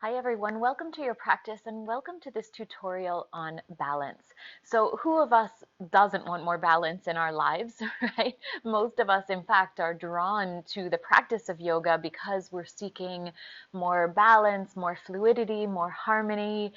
Hi everyone, welcome to your practice and welcome to this tutorial on balance. So who of us doesn't want more balance in our lives, right? Most of us, in fact, are drawn to the practice of yoga because we're seeking more balance, more fluidity, more harmony,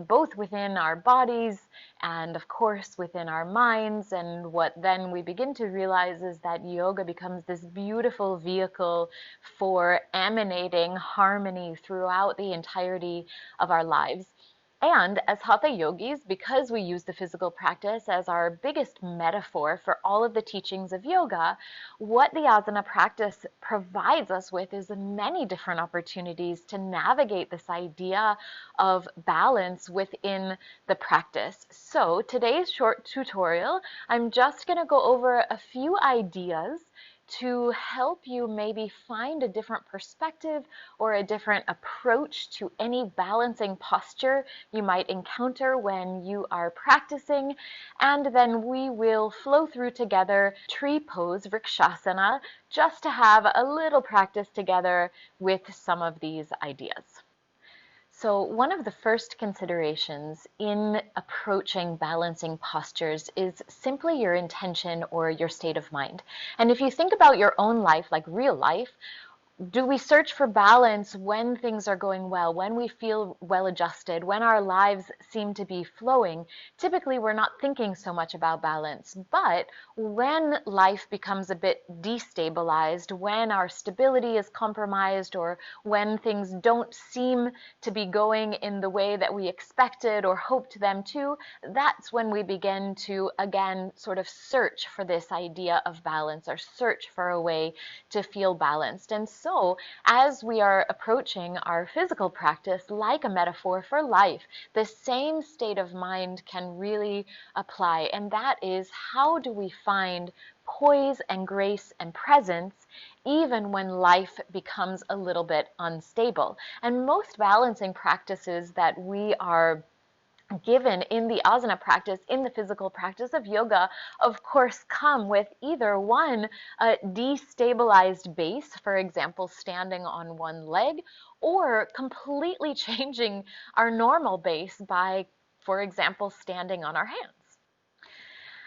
both within our bodies and of course within our minds. And what then we begin to realize is that yoga becomes this beautiful vehicle for emanating harmony throughout the entirety of our lives. And as Hatha yogis, because we use the physical practice as our biggest metaphor for all of the teachings of yoga, what the asana practice provides us with is many different opportunities to navigate this idea of balance within the practice. So today's short tutorial, I'm just going to go over a few ideas to help you maybe find a different perspective or a different approach to any balancing posture you might encounter when you are practicing. And then we will flow through together tree pose, Vrikshasana, just to have a little practice together with some of these ideas. So one of the first considerations in approaching balancing postures is simply your intention or your state of mind. And if you think about your own life, like real life, do we search for balance when things are going well, when we feel well adjusted, when our lives seem to be flowing? Typically, we're not thinking so much about balance. But when life becomes a bit destabilized, when our stability is compromised, or when things don't seem to be going in the way that we expected or hoped them to, that's when we begin to, again, sort of search for this idea of balance or search for a way to feel balanced. And so, as we are approaching our physical practice like a metaphor for life, the same state of mind can really apply. And that is, how do we find poise and grace and presence even when life becomes a little bit unstable? And most balancing practices that we are given in the asana practice, in the physical practice of yoga, of course, come with either one, a destabilized base, for example, standing on one leg, or completely changing our normal base by, for example, standing on our hands.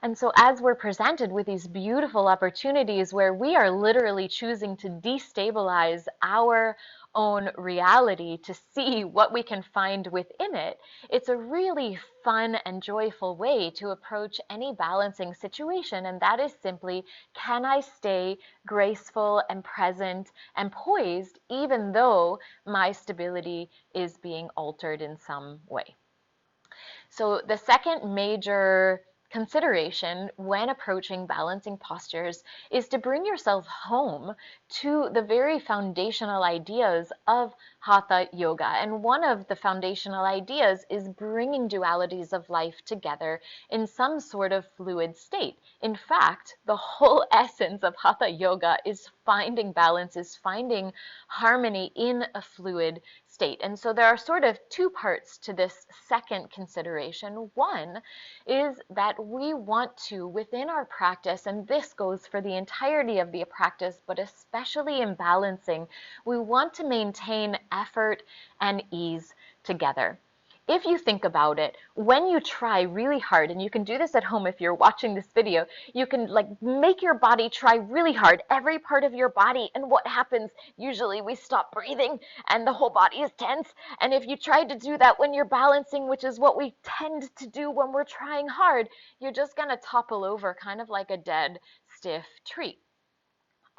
And so as we're presented with these beautiful opportunities where we are literally choosing to destabilize our own reality to see what we can find within it, it's a really fun and joyful way to approach any balancing situation. And that is simply, can I stay graceful and present and poised even though my stability is being altered in some way? So the second major consideration when approaching balancing postures is to bring yourself home to the very foundational ideas of Hatha yoga. And one of the foundational ideas is bringing dualities of life together in some sort of fluid state. In fact, the whole essence of Hatha yoga is finding balance, is finding harmony in a fluid state. And so there are sort of two parts to this second consideration. One is that we want to, within our practice, and this goes for the entirety of the practice, but especially in balancing, we want to maintain effort and ease together. If you think about it, when you try really hard, and you can do this at home if you're watching this video, you can like make your body try really hard, every part of your body, and what happens? Usually we stop breathing and the whole body is tense. And if you try to do that when you're balancing, which is what we tend to do when we're trying hard, you're just gonna topple over kind of like a dead, stiff tree.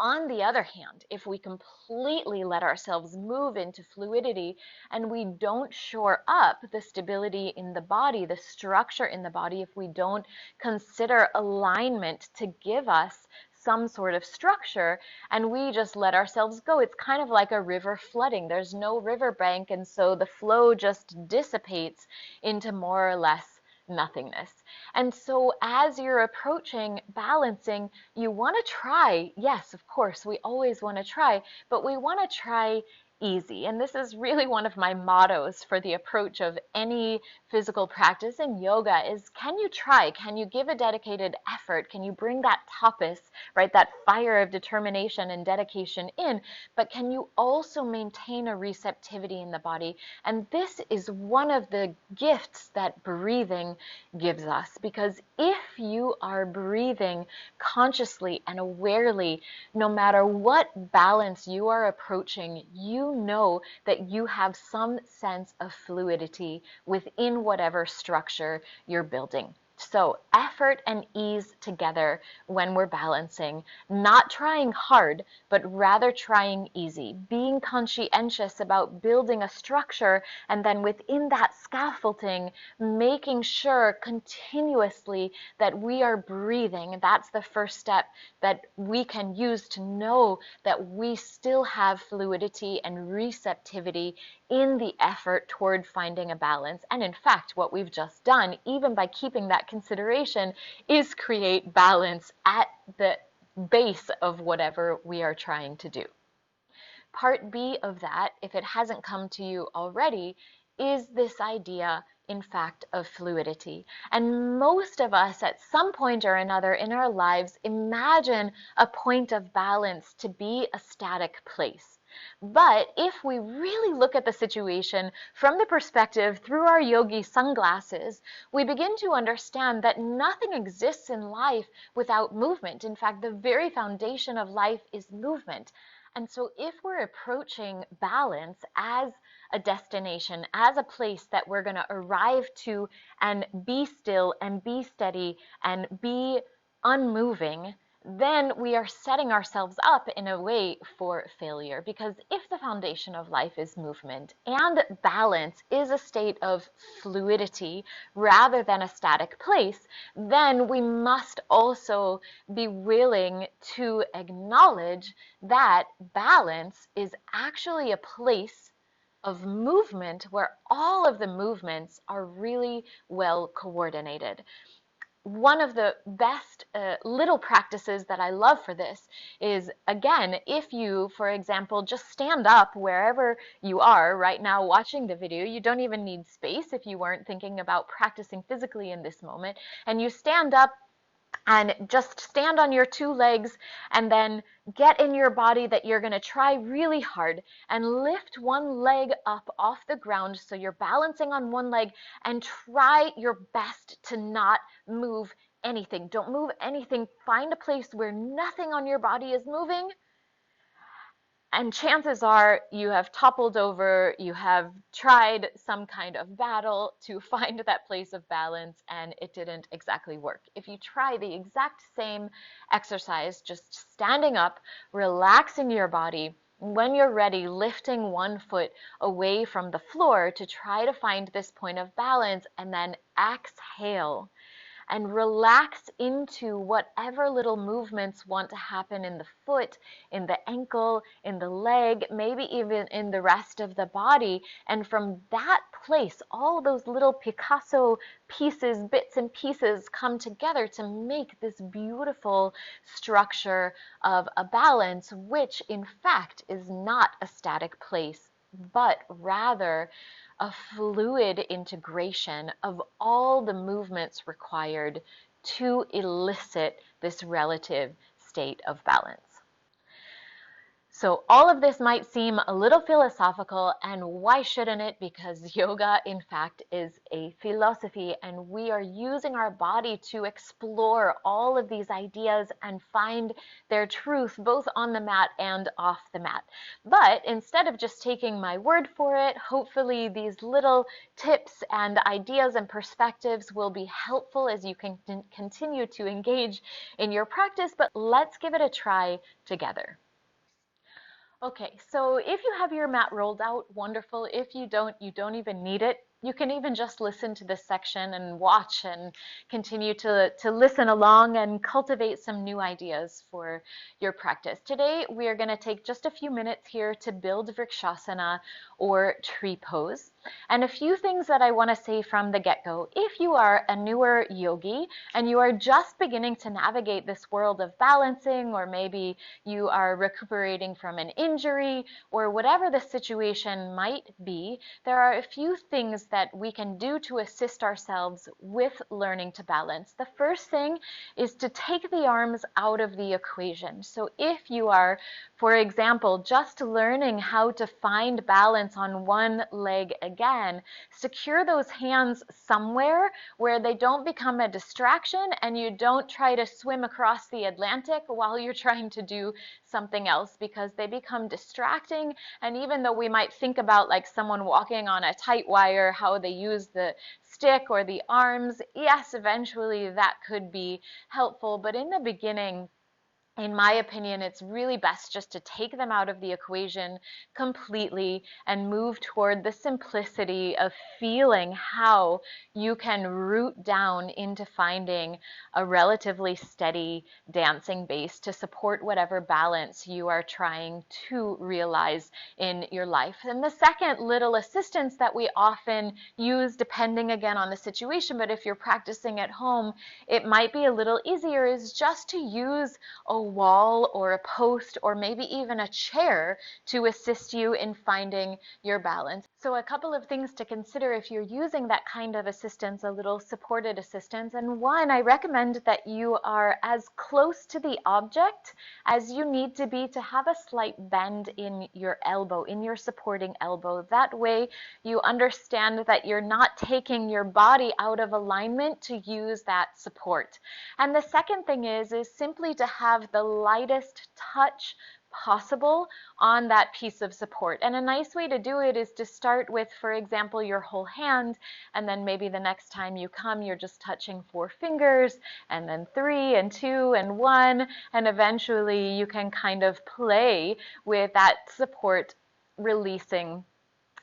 On the other hand, if we completely let ourselves move into fluidity and we don't shore up the stability in the body, the structure in the body, if we don't consider alignment to give us some sort of structure and we just let ourselves go, it's kind of like a river flooding. There's no riverbank, and so the flow just dissipates into more or less nothingness. And so as you're approaching balancing, you want to try, yes, of course, we always want to try, but we want to try easy. And this is really one of my mottos for the approach of any physical practice in yoga is, can you try? Can you give a dedicated effort? Can you bring that tapas, right, that fire of determination and dedication in? But can you also maintain a receptivity in the body? And this is one of the gifts that breathing gives us, because if you are breathing consciously and awarely, no matter what balance you are approaching, you know that you have some sense of fluidity within whatever structure you're building. So effort and ease together when we're balancing, not trying hard, but rather trying easy, being conscientious about building a structure, and then within that scaffolding, making sure continuously that we are breathing. That's the first step that we can use to know that we still have fluidity and receptivity in the effort toward finding a balance. And in fact, what we've just done, even by keeping that consideration, is create balance at the base of whatever we are trying to do. Part B of that, if it hasn't come to you already, is this idea, in fact, of fluidity. And most of us at some point or another in our lives imagine a point of balance to be a static place. But if we really look at the situation from the perspective through our yogi sunglasses, we begin to understand that nothing exists in life without movement. In fact, the very foundation of life is movement. And so if we're approaching balance as a destination, as a place that we're going to arrive to and be still and be steady and be unmoving, then we are setting ourselves up in a way for failure. Because if the foundation of life is movement and balance is a state of fluidity rather than a static place, then we must also be willing to acknowledge that balance is actually a place of movement where all of the movements are really well coordinated. One of the best little practices that I love for this is, again, if you, for example, just stand up wherever you are right now watching the video. You don't even need space if you weren't thinking about practicing physically in this moment. And you stand up and just stand on your two legs, and then get in your body that you're going to try really hard and lift one leg up off the ground so you're balancing on one leg, and try your best to not move anything. Don't move anything. Find a place where nothing on your body is moving. And chances are you have toppled over, you have tried some kind of battle to find that place of balance, and it didn't exactly work. If you try the exact same exercise, just standing up, relaxing your body, when you're ready, lifting one foot away from the floor to try to find this point of balance, and then exhale and relax into whatever little movements want to happen in the foot, in the ankle, in the leg, maybe even in the rest of the body. And from that place, all those little Picasso pieces, bits and pieces come together to make this beautiful structure of a balance, which in fact is not a static place, but rather a fluid integration of all the movements required to elicit this relative state of balance. So all of this might seem a little philosophical, and why shouldn't it? Because yoga, in fact, is a philosophy, and we are using our body to explore all of these ideas and find their truth both on the mat and off the mat. But instead of just taking my word for it, hopefully these little tips and ideas and perspectives will be helpful as you can continue to engage in your practice. But let's give it a try together. Okay, so if you have your mat rolled out, wonderful. If you don't even need it. You can even just listen to this section and watch and continue to listen along and cultivate some new ideas for your practice. Today, we are going to take just a few minutes here to build Vrikshasana or tree pose. And a few things that I want to say from the get-go. If you are a newer yogi and you are just beginning to navigate this world of balancing, or maybe you are recuperating from an injury, or whatever the situation might be, there are a few things that we can do to assist ourselves with learning to balance. The first thing is to take the arms out of the equation. So if you are, for example, just learning how to find balance on one leg again, secure those hands somewhere where they don't become a distraction and you don't try to swim across the Atlantic while you're trying to do something else, because they become distracting. And even though we might think about like someone walking on a tight wire, how they use the stick or the arms, yes, eventually that could be helpful, but in the beginning, in my opinion, it's really best just to take them out of the equation completely and move toward the simplicity of feeling how you can root down into finding a relatively steady dancing base to support whatever balance you are trying to realize in your life. And the second little assistance that we often use, depending again on the situation, but if you're practicing at home, it might be a little easier, is just to use a wall or a post or maybe even a chair to assist you in finding your balance. So a couple of things to consider if you're using that kind of assistance, a little supported assistance. And one, I recommend that you are as close to the object as you need to be to have a slight bend in your elbow, in your supporting elbow. That way you understand that you're not taking your body out of alignment to use that support. And the second thing is simply to have the lightest touch possible on that piece of support. And a nice way to do it is to start with, for example, your whole hand, and then maybe the next time you come, you're just touching 4 fingers, and then 3 and 2 and 1, and eventually you can kind of play with that support, releasing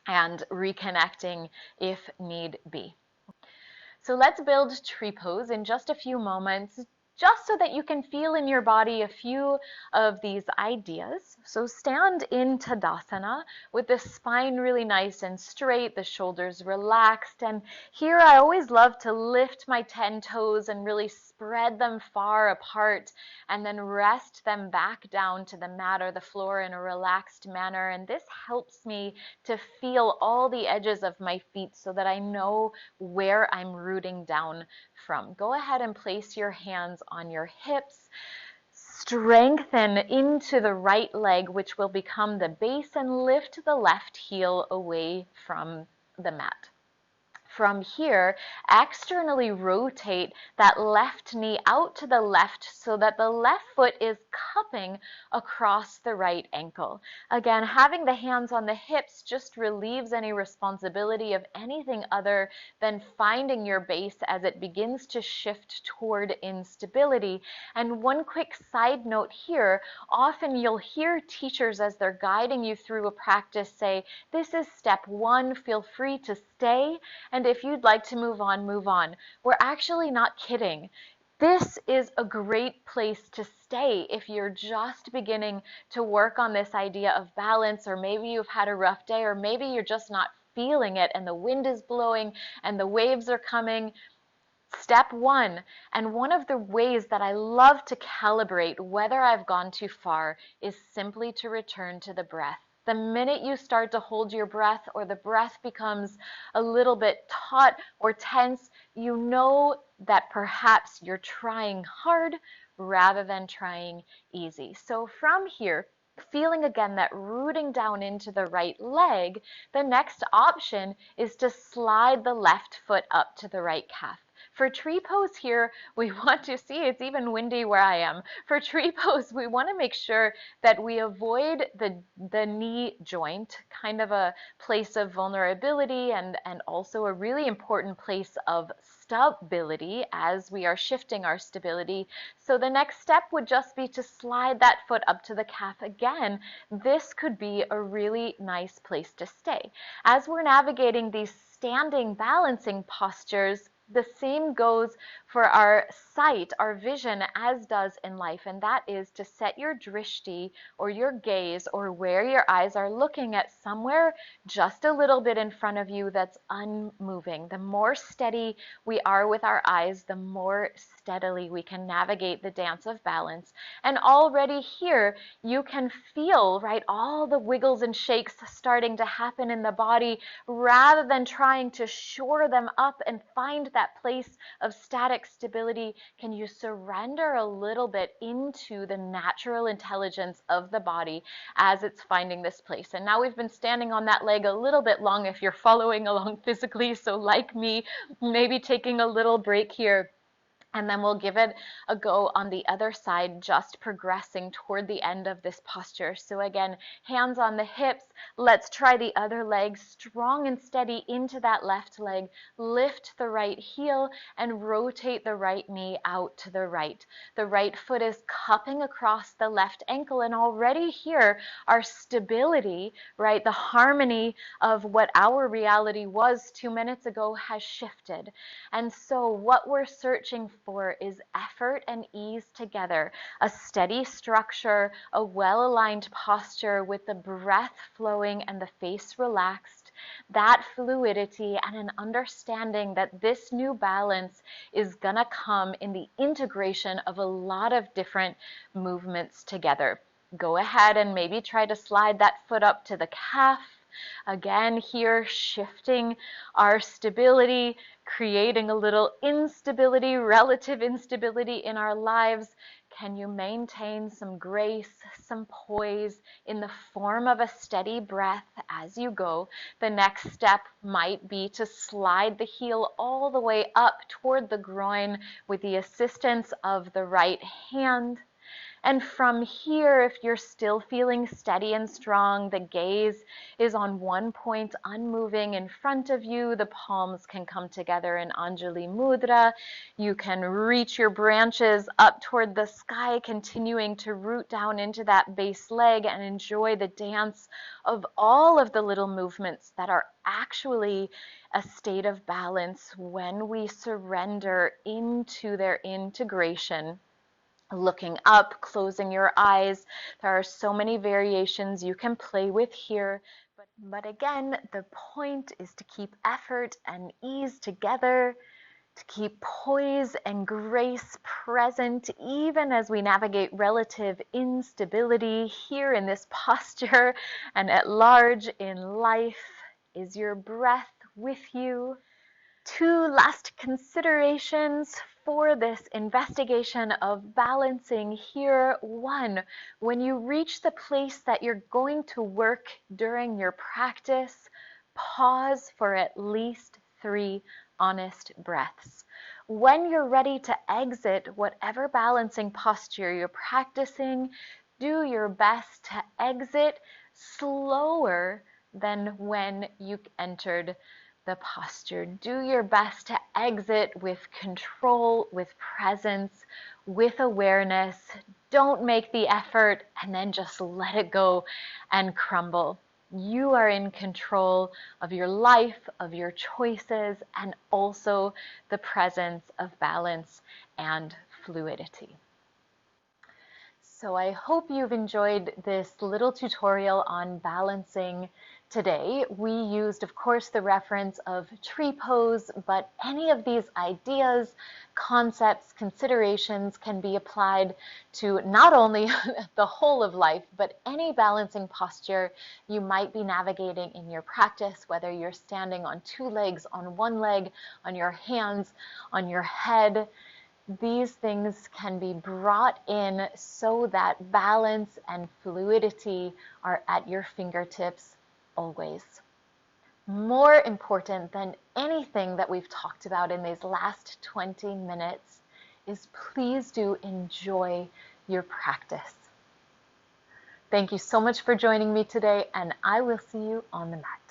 and reconnecting if need be. So let's build tree pose in just a few moments, just so that you can feel in your body a few of these ideas. So stand in Tadasana with the spine really nice and straight, the shoulders relaxed. And here I always love to lift my 10 toes and really spread them far apart and then rest them back down to the mat or the floor in a relaxed manner. And this helps me to feel all the edges of my feet so that I know where I'm rooting down from. Go ahead and place your hands on your hips. Strengthen into the right leg, which will become the base, and lift the left heel away from the mat. From here, externally rotate that left knee out to the left so that the left foot is cupping across the right ankle. Again, having the hands on the hips just relieves any responsibility of anything other than finding your base as it begins to shift toward instability. And one quick side note here, often you'll hear teachers as they're guiding you through a practice say, this is step 1, feel free to stay, and if you'd like to move on, move on. We're actually not kidding. This is a great place to stay if you're just beginning to work on this idea of balance, or maybe you've had a rough day, or maybe you're just not feeling it and the wind is blowing and the waves are coming. Step 1, and one of the ways that I love to calibrate whether I've gone too far, is simply to return to the breath. The minute you start to hold your breath, or the breath becomes a little bit taut or tense, you know that perhaps you're trying hard rather than trying easy. So from here, feeling again that rooting down into the right leg, the next option is to slide the left foot up to the right calf. For tree pose here, we want to see, it's even windy where I am. For tree pose, we want to make sure that we avoid the knee joint, kind of a place of vulnerability and also a really important place of stability as we are shifting our stability. So the next step would just be to slide that foot up to the calf again. This could be a really nice place to stay. As we're navigating these standing balancing postures, the same goes for our sight, our vision, as does in life, and that is to set your drishti, or your gaze, or where your eyes are looking at, somewhere just a little bit in front of you that's unmoving. The more steady we are with our eyes, the more steadily we can navigate the dance of balance. And already here, you can feel, right, all the wiggles and shakes starting to happen in the body, rather than trying to shore them up and find that place of static stability. Can you surrender a little bit into the natural intelligence of the body as it's finding this place? And now we've been standing on that leg a little bit long if you're following along physically, so like me, maybe taking a little break here. And then we'll give it a go on the other side, just progressing toward the end of this posture. So again, hands on the hips. Let's try the other leg, strong and steady into that left leg. Lift the right heel and rotate the right knee out to the right. The right foot is cupping across the left ankle, and already here, our stability, right, the harmony of what our reality was 2 minutes ago has shifted. And so what we're searching for is effort and ease together, a steady structure, a well-aligned posture with the breath flowing and the face relaxed, that fluidity, and an understanding that this new balance is gonna come in the integration of a lot of different movements together. Go ahead and maybe try to slide that foot up to the calf. Again, here, shifting our stability, creating a little instability, relative instability in our lives. Can you maintain some grace, some poise in the form of a steady breath as you go? The next step might be to slide the heel all the way up toward the groin with the assistance of the right hand. And from here, if you're still feeling steady and strong, the gaze is on one point, unmoving in front of you. The palms can come together in Anjali Mudra. You can reach your branches up toward the sky, continuing to root down into that base leg and enjoy the dance of all of the little movements that are actually a state of balance when we surrender into their integration. Looking up, closing your eyes. There are so many variations you can play with here. But again, the point is to keep effort and ease together, to keep poise and grace present, even as we navigate relative instability here in this posture and at large in life. Is your breath with you? Two last considerations for this investigation of balancing here. One, when you reach the place that you're going to work during your practice, pause for at least 3 honest breaths. When you're ready to exit whatever balancing posture you're practicing, do your best to exit slower than when you entered the posture. Do your best to exit with control, with presence, with awareness. Don't make the effort and then just let it go and crumble. You are in control of your life, of your choices, and also the presence of balance and fluidity. So I hope you've enjoyed this little tutorial on balancing today. We used, of course, the reference of tree pose, but any of these ideas, concepts, considerations can be applied to not only the whole of life, but any balancing posture you might be navigating in your practice, whether you're standing on 2 legs, on 1 leg, on your hands, on your head. These things can be brought in so that balance and fluidity are at your fingertips always. more important than anything that we've talked about in these last 20 minutes is please do enjoy your practice. Thank you so much for joining me today, and I will see you on the mat.